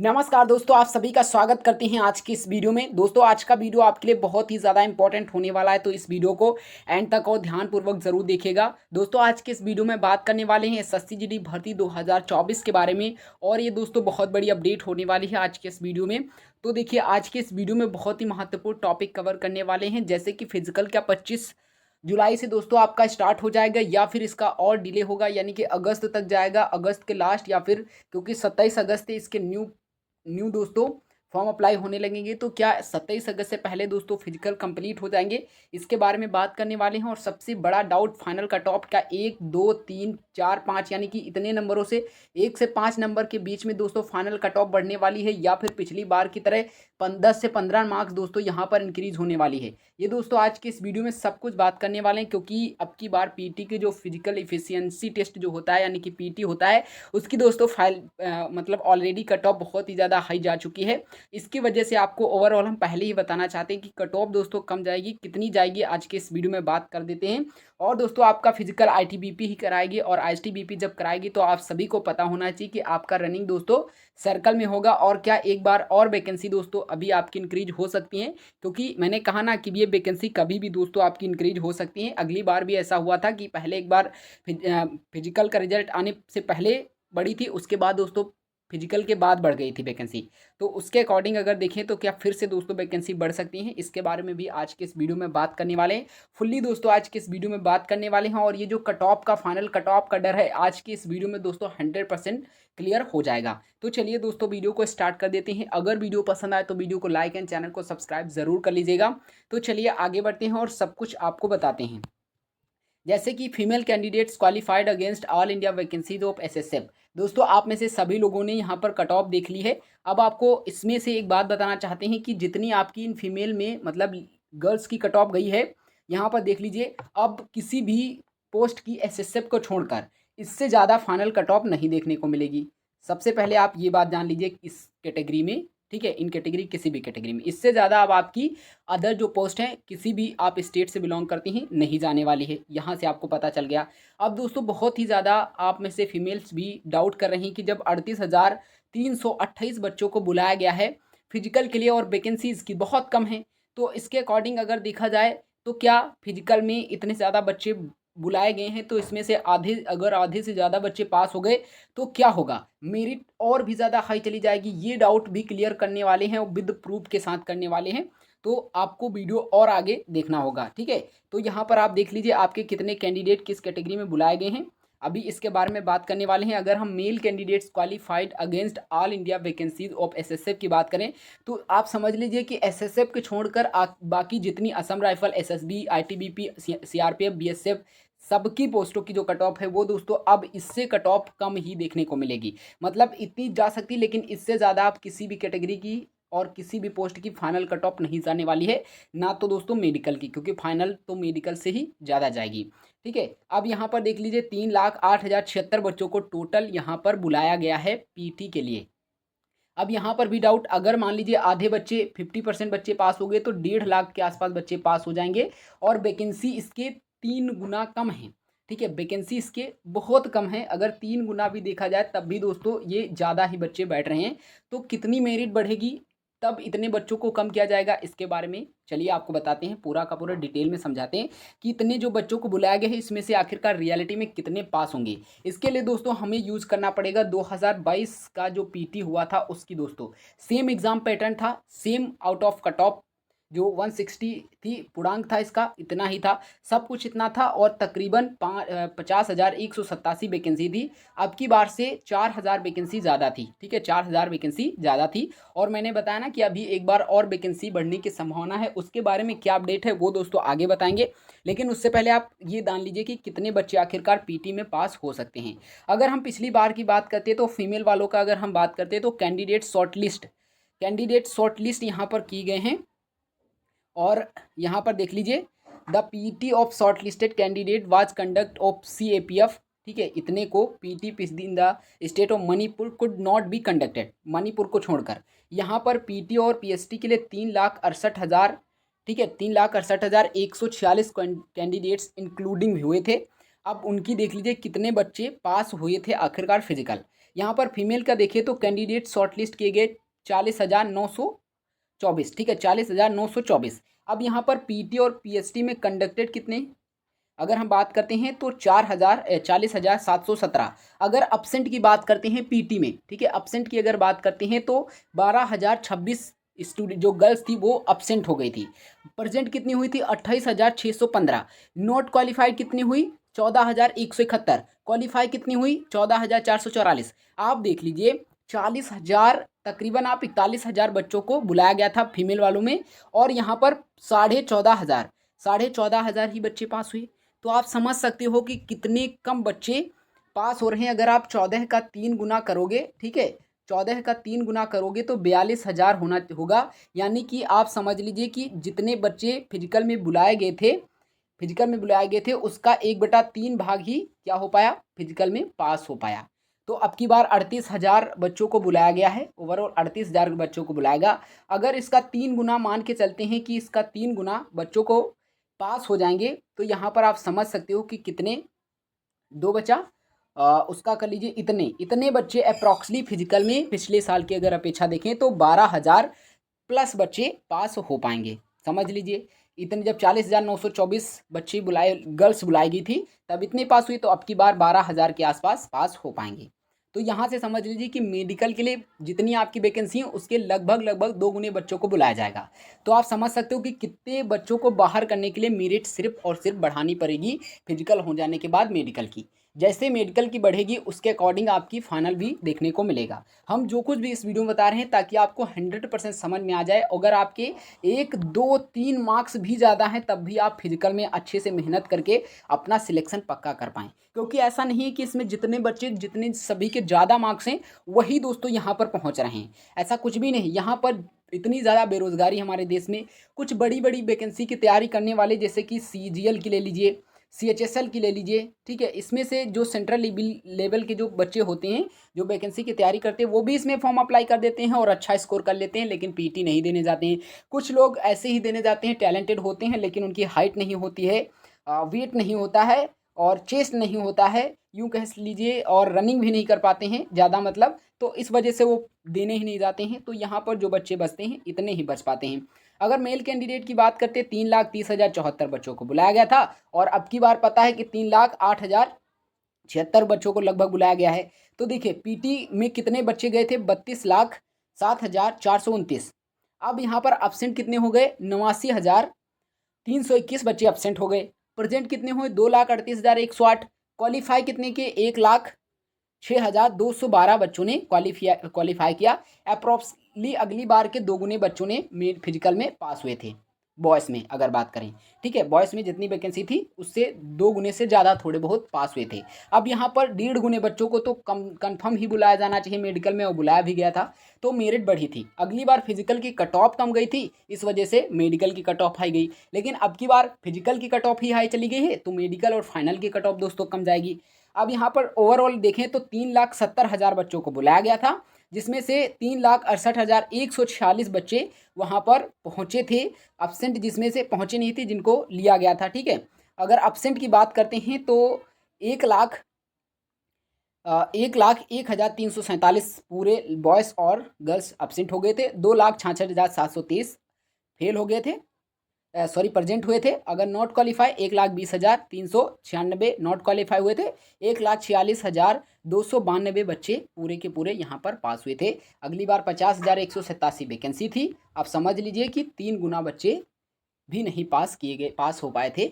नमस्कार दोस्तों, आप सभी का स्वागत करते हैं आज की इस वीडियो में। दोस्तों, आज का वीडियो आपके लिए बहुत ही ज़्यादा इंपॉर्टेंट होने वाला है, तो इस वीडियो को एंड तक और ध्यानपूर्वक ज़रूर देखिएगा। दोस्तों, आज के इस वीडियो में बात करने वाले हैं एसएससी जीडी भर्ती 2024 के बारे में, और ये दोस्तों बहुत बड़ी अपडेट होने वाली है आज के इस वीडियो में। तो देखिए, आज के इस वीडियो में बहुत ही महत्वपूर्ण टॉपिक कवर करने वाले हैं, जैसे कि फिजिकल क्या 25 जुलाई से दोस्तों आपका स्टार्ट हो जाएगा या फिर इसका और डिले होगा, यानी कि अगस्त तक जाएगा, अगस्त के लास्ट, या फिर क्योंकि 27 अगस्त से इसके न्यू दोस्तों फॉर्म अप्लाई होने लगेंगे। तो क्या 27 अगस्त से पहले दोस्तों फिजिकल कंप्लीट हो जाएंगे, इसके बारे में बात करने वाले हैं। और सबसे बड़ा डाउट, फाइनल कट ऑफ का 1 2 3 4 5 यानी कि इतने नंबरों से 1 से 5 नंबर के बीच में दोस्तों फाइनल कट ऑफ बढ़ने वाली है, या फिर पिछली बार की तरह 10 से 15 मार्क्स दोस्तों यहाँ पर इंक्रीज होने वाली है। ये दोस्तों आज के इस वीडियो में सब कुछ बात करने वाले हैं, क्योंकि अब की बार पीटी के जो फिजिकल इफिशियंसी टेस्ट जो होता है, यानी कि पीटी होता है, उसकी दोस्तों मतलब ऑलरेडी कट ऑफ बहुत ही ज़्यादा हाई जा चुकी है। इसकी वजह से आपको ओवरऑल हम पहले ही बताना चाहते हैं कि कट ऑफ दोस्तों कम जाएगी, कितनी जाएगी आज के इस वीडियो में बात कर देते हैं। और दोस्तों आपका फिजिकल आईटीबीपी ही कराएगी, और आईटीबीपी जब कराएगी तो आप सभी को पता होना चाहिए कि आपका रनिंग दोस्तों सर्कल में होगा। और क्या एक बार और वैकेंसी दोस्तों अभी आपकी इंक्रीज हो सकती हैं, क्योंकि मैंने कहा ना कि ये वैकेंसी कभी भी दोस्तों आपकी इंक्रीज हो सकती है। अगली बार भी ऐसा हुआ था कि पहले एक बार फिजिकल का रिजल्ट आने से पहले बढ़ी थी, उसके बाद दोस्तों फिजिकल के बाद बढ़ गई थी वैकेंसी। तो उसके अकॉर्डिंग अगर देखें तो क्या फिर से दोस्तों वैकेंसी बढ़ सकती हैं, इसके बारे में भी आज के इस वीडियो में बात करने वाले हैं। फुल्ली दोस्तों आज के इस वीडियो में बात करने वाले हैं, और ये जो कट ऑफ का फाइनल कट ऑफ का डर है आज की इस वीडियो में दोस्तों 100% क्लियर हो जाएगा। तो चलिए दोस्तों वीडियो को स्टार्ट कर देते हैं। अगर वीडियो पसंद आए तो वीडियो को लाइक एंड चैनल को सब्सक्राइब जरूर कर लीजिएगा। तो चलिए आगे बढ़ते हैं और सब कुछ आपको बताते हैं। जैसे कि female candidates qualified against all India vacancies of SSF. दोस्तों आप में से सभी लोगों ने यहाँ पर कट ऑफ देख ली है। अब आपको इसमें से एक बात बताना चाहते हैं कि जितनी आपकी इन फीमेल में मतलब गर्ल्स की कट ऑफ गई है, यहाँ पर देख लीजिए, अब किसी भी पोस्ट की एसएसएफ को छोड़कर इससे ज़्यादा फाइनल कट ऑफ नहीं देखने को मिलेगी। सबसे पहले आप ये बात जान लीजिए इस कैटेगरी में, ठीक है, इन कैटेगरी किसी भी कैटेगरी में इससे ज़्यादा अब आपकी अदर जो पोस्ट हैं किसी भी आप स्टेट से बिलोंग करती हैं नहीं जाने वाली है। यहाँ से आपको पता चल गया। अब दोस्तों बहुत ही ज़्यादा आप में से फीमेल्स भी डाउट कर रही हैं कि जब 38,328 बच्चों को बुलाया गया है फिजिकल के लिए और वैकेंसीज़ की बहुत कम है, तो इसके अकॉर्डिंग अगर देखा जाए तो क्या फिजिकल में इतने ज़्यादा बच्चे बुलाए गए हैं, तो इसमें से आधे से ज़्यादा बच्चे पास हो गए तो क्या होगा, मेरिट और भी ज़्यादा हाई चली जाएगी। ये डाउट भी क्लियर करने वाले हैं और विद प्रूफ के साथ करने वाले हैं। तो आपको वीडियो और आगे देखना होगा, ठीक है। तो यहाँ पर आप देख लीजिए आपके कितने कैंडिडेट किस कैटेगरी में बुलाए गए हैं, अभी इसके बारे में बात करने वाले हैं। अगर हम male candidates qualified against all India vacancies of SSF की बात करें, तो आप समझ लीजिए कि एसएसएफ के छोड़कर बाकी जितनी Assam rifle, SSB, ITBP, CRPF, BSF सबकी पोस्टों की जो कट ऑफ है वो दोस्तों अब इससे कट ऑफ कम ही देखने को मिलेगी। मतलब इतनी जा सकती, लेकिन इससे ज़्यादा आप किसी भी कैटेगरी की और किसी भी पोस्ट की फाइनल कट ऑफ नहीं जाने वाली है, ना तो दोस्तों मेडिकल की, क्योंकि फाइनल तो मेडिकल से ही ज़्यादा जाएगी, ठीक है। अब यहाँ पर देख लीजिए 3,08,076 बच्चों को टोटल यहाँ पर बुलाया गया है पीटी के लिए। अब यहाँ पर भी डाउट, अगर मान लीजिए आधे बच्चे 50% बच्चे पास हो गए तो 1.5 लाख के आसपास बच्चे पास हो जाएंगे, और वैकेंसी इसके 3 गुना कम है, ठीक है। वैकेंसी इसके बहुत कम है, अगर 3 गुना भी देखा जाए तब भी दोस्तों ये ज़्यादा ही बच्चे बैठ रहे हैं। तो कितनी मेरिट बढ़ेगी तब इतने बच्चों को कम किया जाएगा, इसके बारे में चलिए आपको बताते हैं, पूरा का पूरा डिटेल में समझाते हैं कि इतने जो बच्चों को बुलाया गया है इसमें से आखिरकार रियलिटी में कितने पास होंगे। इसके लिए दोस्तों हमें यूज़ करना पड़ेगा 2022 का जो पीटी हुआ था उसकी दोस्तों सेम एग्ज़ाम पैटर्न था, same out of cut off जो 160 थी, पूर्णांक था इसका इतना ही था, सब कुछ इतना था, और तकरीबन 50,187 वैकेंसी थी। अब की बार से 4,000 वैकेंसी ज़्यादा थी, ठीक है, 4,000 वैकेंसी ज़्यादा थी। और मैंने बताया ना कि अभी एक बार और वैकेंसी बढ़ने की संभावना है, उसके बारे में क्या अपडेट है वो दोस्तों आगे बताएंगे। लेकिन उससे पहले आप ये जान लीजिए कि कितने बच्चे आखिरकार पीटी में पास हो सकते हैं। अगर हम पिछली बार की बात करते तो फीमेल वालों का अगर हम बात करते तो कैंडिडेट शॉर्ट लिस्ट यहाँ पर की गए हैं, और यहाँ पर देख लीजिए the PT of short listed candidate was conduct of CAPF, ठीक है। इतने को PT in the state of Manipur could not be conducted, Manipur को छोड़कर यहाँ पर पीटी और पीएसटी के लिए 3,68,000, ठीक है, 3,68,146 कैंडिडेट्स इंक्लूडिंग हुए थे। अब उनकी देख लीजिए कितने बच्चे पास हुए थे आखिरकार फिजिकल। यहाँ पर फीमेल का देखिए तो कैंडिडेट शॉर्टलिस्ट किए गए 40,924, ठीक है, 40,924। अब यहाँ पर पीटी और पीएचडी में कंडक्टेड कितने, अगर हम बात करते हैं तो 40,717। अगर अपसेंट की बात करते हैं पीटी में, ठीक है, अपसेंट की अगर बात करते हैं तो 12,026 स्टूडेंट जो गर्ल्स थी वो अपसेंट हो गई थी। प्रेजेंट कितनी हुई थी, 28,615। नॉट क्वालिफाइड कितनी हुई, 14,171। क्वालिफाई कितनी हुई, 14,444। आप देख लीजिए 40,000 तकरीबन आप 41,000 बच्चों को बुलाया गया था फीमेल वालों में, और यहाँ पर 14,500 ही बच्चे पास हुए। तो आप समझ सकते हो कि कितने कम बच्चे पास हो रहे हैं। अगर आप 14 का 3 गुना करोगे, ठीक है, 14 का 3 गुना करोगे तो 42,000 होगा। यानी कि आप समझ लीजिए कि जितने बच्चे फिजिकल में बुलाए गए थे, उसका 1/3 भाग ही क्या हो पाया, फिजिकल में पास हो पाया। तो अब की बार 38,000 बच्चों को बुलाया गया है, ओवरऑल 38,000 बच्चों को बुलाएगा। अगर इसका 3 गुना मान के चलते हैं कि इसका 3 गुना बच्चों को पास हो जाएंगे, तो यहाँ पर आप समझ सकते हो कि कितने, दो बचा, उसका कर लीजिए इतने बच्चे अप्रॉक्सली फिजिकल में पिछले साल की अगर अपेक्षा देखें तो 12,000 प्लस बच्चे पास हो पाएंगे। समझ लीजिए इतने, जब 40,924 बच्चे गर्ल्स बुलाई गई थी तब इतने पास हुई, तो अब की बार 12,000 के आसपास पास हो पाएंगे। तो यहाँ से समझ लीजिए कि मेडिकल के लिए जितनी आपकी वैकेंसी है उसके लगभग 2 गुने बच्चों को बुलाया जाएगा। तो आप समझ सकते हो कि कितने बच्चों को बाहर करने के लिए मेरिट सिर्फ और सिर्फ बढ़ानी पड़ेगी फिजिकल हो जाने के बाद मेडिकल की। जैसे मेडिकल की बढ़ेगी उसके अकॉर्डिंग आपकी फाइनल भी देखने को मिलेगा। हम जो कुछ भी इस वीडियो में बता रहे हैं ताकि आपको 100% समझ में आ जाए। अगर आपके 1, 2, 3 मार्क्स भी ज़्यादा हैं तब भी आप फिजिकल में अच्छे से मेहनत करके अपना सिलेक्शन पक्का कर पाएँ, क्योंकि ऐसा नहीं है कि इसमें जितने सभी के ज़्यादा मार्क्स हैं वही दोस्तों यहाँ पर पहुँच रहे हैं। ऐसा कुछ भी नहीं। यहाँ पर इतनी ज़्यादा बेरोज़गारी हमारे देश में, कुछ बड़ी बड़ी वैकेंसी की तैयारी करने वाले जैसे कि CGL की ले लीजिए, CHSL की ले लीजिए, ठीक है, इसमें से जो सेंट्रल लेवल के जो बच्चे होते हैं जो वैकेंसी की तैयारी करते हैं वो भी इसमें फॉर्म अप्लाई कर देते हैं और अच्छा स्कोर कर लेते हैं, लेकिन पीटी नहीं देने जाते हैं। कुछ लोग ऐसे ही देने जाते हैं, टैलेंटेड होते हैं लेकिन उनकी हाइट नहीं होती है, वेट नहीं होता है और चेस्ट नहीं होता है, यूँ कह लीजिए, और रनिंग भी नहीं कर पाते हैं ज़्यादा, मतलब तो इस वजह से वो देने ही नहीं जाते हैं। तो यहाँ पर जो बच्चे बचते हैं इतने ही बच पाते हैं। अगर मेल कैंडिडेट की बात करते 3,30,074 बच्चों को बुलाया गया था, और अब की बार पता है कि 3,08,076 बच्चों को लगभग बुलाया गया है। तो देखिए पीटी में कितने बच्चे गए थे, 32,07,429। अब यहाँ पर एब्सेंट कितने हो गए, 89,321 बच्चे एब्सेंट हो गए। प्रेजेंट कितने हुए, 2,38,108। क्वालिफाई कितने के, 1,06,212 बच्चों ने क्वालिफाई किया। अप्रॉक्सली अगली बार के 2 गुने बच्चों ने फिजिकल में पास हुए थे, बॉयज़ में अगर बात करें, ठीक है, बॉयज़ में जितनी वैकेंसी थी उससे 2 गुने से ज़्यादा थोड़े बहुत पास हुए थे। अब यहाँ पर 1.5 गुने बच्चों को तो कन्फर्म ही बुलाया जाना चाहिए मेडिकल में, और बुलाया भी गया था, तो मेरिट बढ़ी थी। अगली बार फिजिकल की कट ऑफ कम गई थी, इस वजह से मेडिकल की कट ऑफ हाई गई, लेकिन अब की बार फिजिकल की कट ऑफ ही हाई चली गई है तो मेडिकल और फाइनल की कट ऑफ दोस्तों कम जाएगी। अब यहाँ पर ओवरऑल देखें तो 3,70,000 बच्चों को बुलाया गया था, जिसमें से 3,68,146 बच्चे वहाँ पर पहुँचे थे। अब्सेंट जिसमें से पहुँचे नहीं थे जिनको लिया गया था, ठीक है। अगर अब्सेंट की बात करते हैं तो 1,01,0347 पूरे बॉयज़ और गर्ल्स अब्सेंट हो गए थे। 2,66,723 फेल हो गए थे, सॉरी प्रेजेंट हुए थे। अगर नॉट क्वालिफाई 1,20,396 नॉट क्वालिफाई हुए थे। 1,46,292 बच्चे पूरे के पूरे यहाँ पर पास हुए थे। अगली बार 50,187 वैकेंसी थी। आप समझ लीजिए कि 3 गुना बच्चे भी नहीं पास हो पाए थे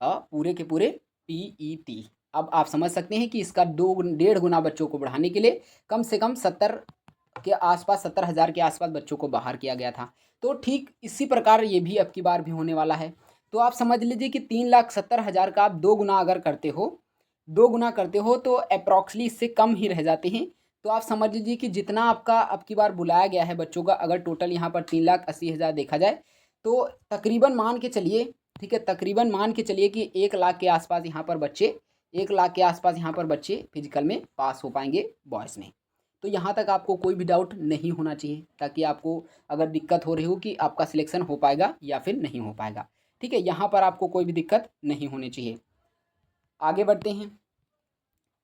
पूरे के पूरे PET। अब आप समझ सकते हैं कि इसका 1.5 गुना बच्चों को बढ़ाने के लिए कम से कम 70,000 के आसपास बच्चों को बाहर किया गया था। तो ठीक इसी प्रकार ये भी अब की बार भी होने वाला है। तो आप समझ लीजिए कि 3,70,000 का आप 2 गुना अगर करते हो तो अप्रॉक्सली इससे कम ही रह जाते हैं। तो आप समझ लीजिए कि जितना आपका अब की बार बुलाया गया है बच्चों का, अगर टोटल यहाँ पर 3,80,000 देखा जाए तो तकरीबन मान के चलिए, ठीक है, तकरीबन मान के चलिए कि 1,00,000 के आसपास यहाँ पर बच्चे फिजिकल में पास हो पाएंगे बॉयज़ में। तो यहाँ तक आपको कोई भी डाउट नहीं होना चाहिए, ताकि आपको अगर दिक्कत हो रही हो कि आपका सिलेक्शन हो पाएगा या फिर नहीं हो पाएगा, ठीक है, यहाँ पर आपको कोई भी दिक्कत नहीं होनी चाहिए। आगे बढ़ते हैं।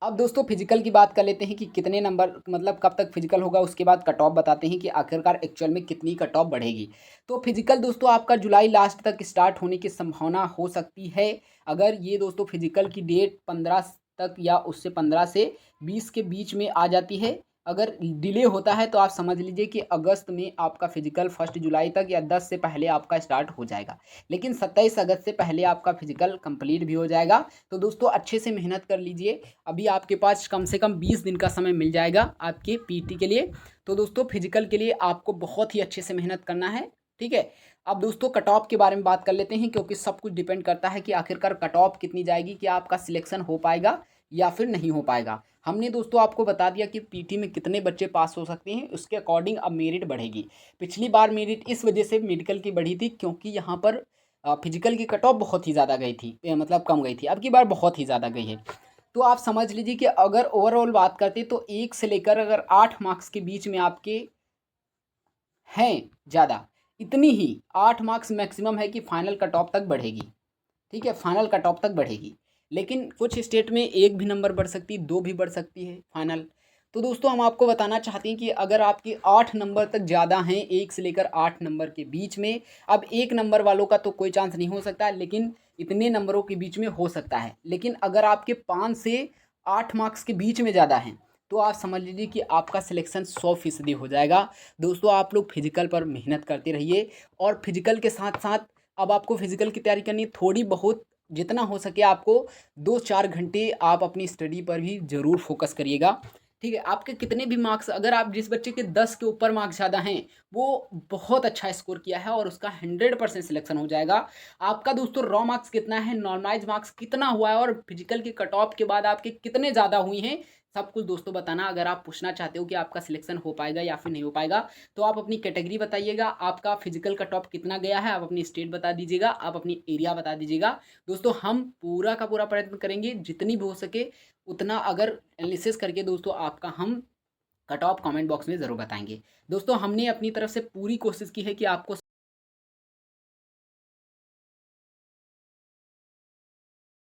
अब दोस्तों फिजिकल की बात कर लेते हैं कि कितने नंबर मतलब कब तक फिजिकल होगा, उसके बाद कट ऑफ बताते हैं कि आखिरकार एक्चुअल में कितनी कट ऑफ बढ़ेगी। तो फिजिकल दोस्तों आपका जुलाई लास्ट तक स्टार्ट होने की संभावना हो सकती है। अगर ये दोस्तों फिजिकल की डेट 15 तक या उससे 15 से 20 के बीच में आ जाती है। अगर डिले होता है तो आप समझ लीजिए कि अगस्त में आपका फिजिकल 1 जुलाई तक या 10 से पहले आपका स्टार्ट हो जाएगा। लेकिन 27 अगस्त से पहले आपका फिजिकल कंप्लीट भी हो जाएगा। तो दोस्तों अच्छे से मेहनत कर लीजिए। अभी आपके पास कम से कम 20 दिन का समय मिल जाएगा आपके पीटी के लिए। तो दोस्तों फिजिकल के लिए आपको बहुत ही अच्छे से मेहनत करना है, ठीक है। अब दोस्तों कट ऑफ के बारे में बात कर लेते हैं, क्योंकि सब कुछ डिपेंड करता है कि आखिरकार कट ऑफ कितनी जाएगी, कि आपका सिलेक्शन हो पाएगा या फिर नहीं हो पाएगा। हमने दोस्तों आपको बता दिया कि पीटी में कितने बच्चे पास हो सकते हैं, उसके अकॉर्डिंग अब मेरिट बढ़ेगी। पिछली बार मेरिट इस वजह से मेडिकल की बढ़ी थी क्योंकि यहाँ पर फिजिकल की कट ऑफ बहुत ही ज़्यादा गई थी, मतलब कम गई थी। अब की बार बहुत ही ज़्यादा गई है। तो आप समझ लीजिए कि अगर ओवरऑल बात करते तो 1 से लेकर अगर 8 मार्क्स के बीच में आपके हैं ज़्यादा, इतनी ही 8 मार्क्स मैक्सिमम है कि फाइनल कट ऑफ तक बढ़ेगी, ठीक है, फाइनल कट ऑफ तक बढ़ेगी। लेकिन कुछ स्टेट में 1 भी नंबर बढ़ सकती है, 2 भी बढ़ सकती है फाइनल। तो दोस्तों हम आपको बताना चाहते हैं कि अगर आपके 8 नंबर तक ज़्यादा हैं, 1 से लेकर 8 नंबर के बीच में, अब 1 नंबर वालों का तो कोई चांस नहीं हो सकता, लेकिन इतने नंबरों के बीच में हो सकता है। लेकिन अगर आपके 5 से 8 मार्क्स के बीच में ज़्यादा हैं, तो आप समझ लीजिए कि आपका सिलेक्शन 100% हो जाएगा। दोस्तों आप लोग फिजिकल पर मेहनत करते रहिए, और फिजिकल के साथ साथ अब आपको फिजिकल की तैयारी करनी है, थोड़ी बहुत जितना हो सके आपको 2-4 घंटे आप अपनी स्टडी पर भी ज़रूर फोकस करिएगा, ठीक है। आपके कितने भी मार्क्स, अगर आप जिस बच्चे के 10 के ऊपर मार्क्स ज़्यादा हैं, वो बहुत अच्छा स्कोर किया है और उसका 100% सिलेक्शन हो जाएगा। आपका दोस्तों रॉ मार्क्स कितना है, नॉर्मलाइज मार्क्स कितना हुआ है, और फिजिकल की कट ऑफ के बाद आपके कितने ज़्यादा हुई हैं, सब कुछ दोस्तों बताना। अगर आप पूछना चाहते हो कि आपका सिलेक्शन हो पाएगा या फिर नहीं हो पाएगा, तो आप अपनी कैटेगरी बताइएगा, आपका फिजिकल कट ऑफ कितना गया है, आप अपनी स्टेट बता दीजिएगा, आप अपनी एरिया बता दीजिएगा। दोस्तों हम पूरा का पूरा प्रयत्न करेंगे जितनी भी हो सके उतना, अगर एनालिसिस करके दोस्तों आपका हम कट ऑफ कमेंट बॉक्स में ज़रूर बताएंगे। दोस्तों हमने अपनी तरफ से पूरी कोशिश की है कि आपको